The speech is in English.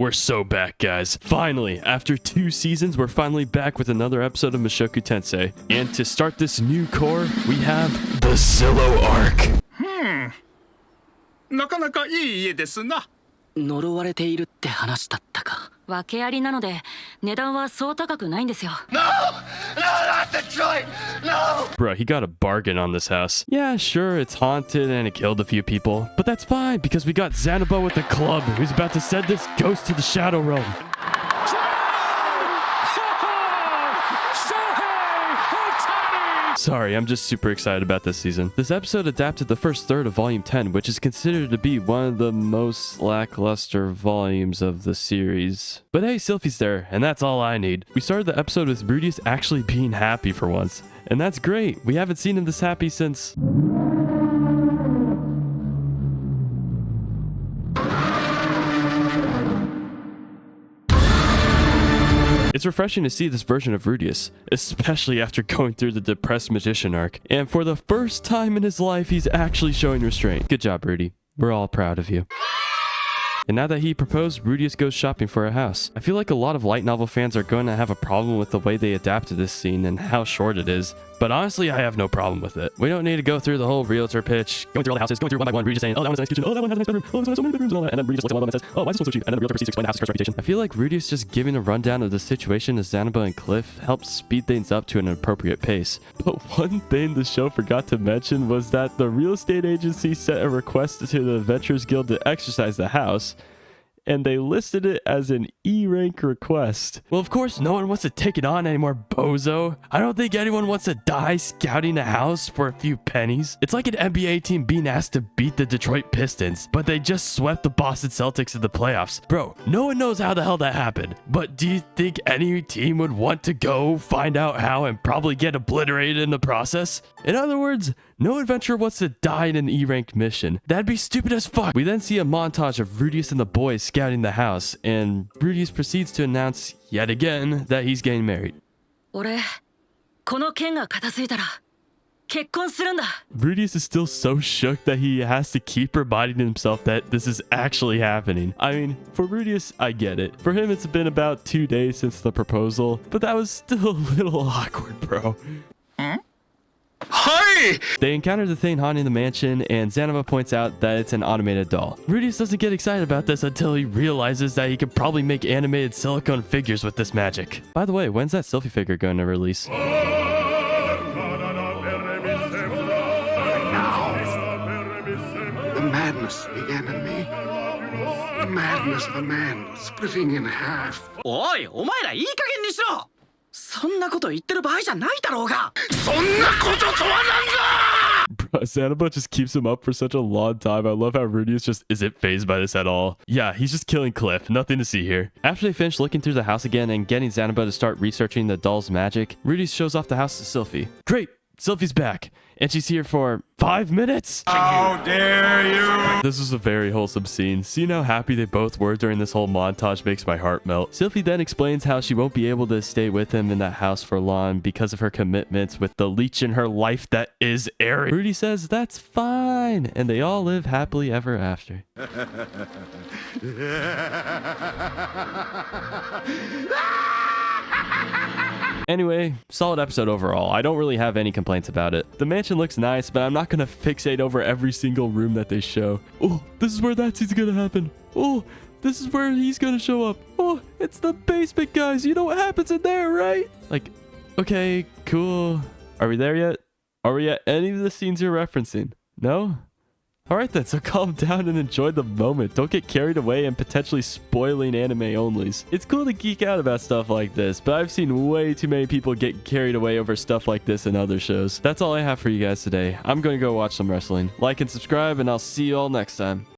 We're so back, guys. Finally, after 2 seasons, we're finally back with another episode of Mushoku Tensei. And to start this new core, we have the Silo arc. なかなかいい家ですな。呪われているって話だったか。訳ありなので値段はそう高くないんですよ。 No! No, not Detroit! No! Bro, he got a bargain on this house. Yeah, sure, it's haunted and it killed a few people. But that's fine, because we got Xanabo with the club, who's about to send this ghost to the Shadow Realm. Sorry, I'm just super excited about this season. This episode adapted the first third of Volume 10, which is considered to be one of the most lackluster volumes of the series. But hey, Sylphy's there, and that's all I need. We started the episode with Rudius actually being happy for once, and that's great. We haven't seen him this happy since... It's refreshing to see this version of Rudius, especially after going through the depressed magician arc. And for the first time in his life, he's actually showing restraint. Good job, Rudy. We're all proud of you. And now that he proposed, Rudius goes shopping for a house. I feel like a lot of light novel fans are going to have a problem with the way they adapted this scene and how short it is. But honestly, I have no problem with it. We don't need to go through the whole realtor pitch, going through all the houses, going through one by one, Rudius saying, oh, that one's a nice kitchen, oh, that one has a nice bedroom, oh, this one has so many bedrooms, and all that. And then Rudius looks at one of them and says, oh, why is this one so cheap? And then the realtor proceeds to explain the house's cursed reputation. I feel like Rudius just giving a rundown of the situation to Xanabo and Cliff helped speed things up to an appropriate pace. But one thing the show forgot to mention was that the real estate agency sent a request to the Adventurers Guild to exercise the house, and they listed it as an E-rank request. Well, of course, no one wants to take it on anymore, bozo. I don't think anyone wants to die scouting a house for a few pennies. It's like an NBA team being asked to beat the Detroit Pistons, but they just swept the Boston Celtics in the playoffs. Bro, no one knows how the hell that happened. But do you think any team would want to go find out how and probably get obliterated in the process? In other words, no adventurer wants to die in an E-ranked mission. That'd be stupid as fuck. We then see a montage of Rudius and the boys scouting the house, and Rudius proceeds to announce yet again that he's getting married. 俺この件が片付いたら結婚するんだ。 Rudius is still so shook that he has to keep reminding himself that this is actually happening. I mean, for Rudius, I get it. For him, it's been about 2 days since the proposal, but that was still a little awkward, bro. Hi! They encounter the thing haunting the mansion, and Xanabo points out that it's an automated doll. Rudius doesn't get excited about this until he realizes that he could probably make animated silicone figures with this magic. By the way, when's that SYLPHY figure going to release? The madness began in me. The madness of a man splitting in half. おい、お前らいい加減にしろ。そんなこと言ってる場合じゃないだろうが。そんなこととはなんだ! Bro, Xanabo just keeps him up for such a long time. I love how Rudius just isn't fazed by this at all. Yeah, he's just killing Cliff. Nothing to see here. After they finish looking through the house again and getting Xanabo to start researching the doll's magic, Rudius shows off the house to SYLPHY. Great! SYLPHY's back. And she's here for 5 minutes? How dare you! This was a very wholesome scene. Seeing how happy they both were during this whole montage makes my heart melt. SYLPHY then explains how she won't be able to stay with him in that house for long because of her commitments with the leech in her life that is Eri. Rudy says that's fine, and they all live happily ever after. Anyway, solid episode overall. I don't really have any complaints about it. The mansion looks nice, but I'm not going to fixate over every single room that they show. Oh, this is where that scene's going to happen. Oh, this is where he's going to show up. Oh, it's the basement, guys. You know what happens in there, right? Like, okay, cool. Are we there yet? Are we at any of the scenes you're referencing? No? Alright then, so calm down and enjoy the moment. Don't get carried away and potentially spoiling anime onlys. It's cool to geek out about stuff like this, but I've seen way too many people get carried away over stuff like this in other shows. That's all I have for you guys today. I'm going to go watch some wrestling. Like and subscribe, and I'll see you all next time.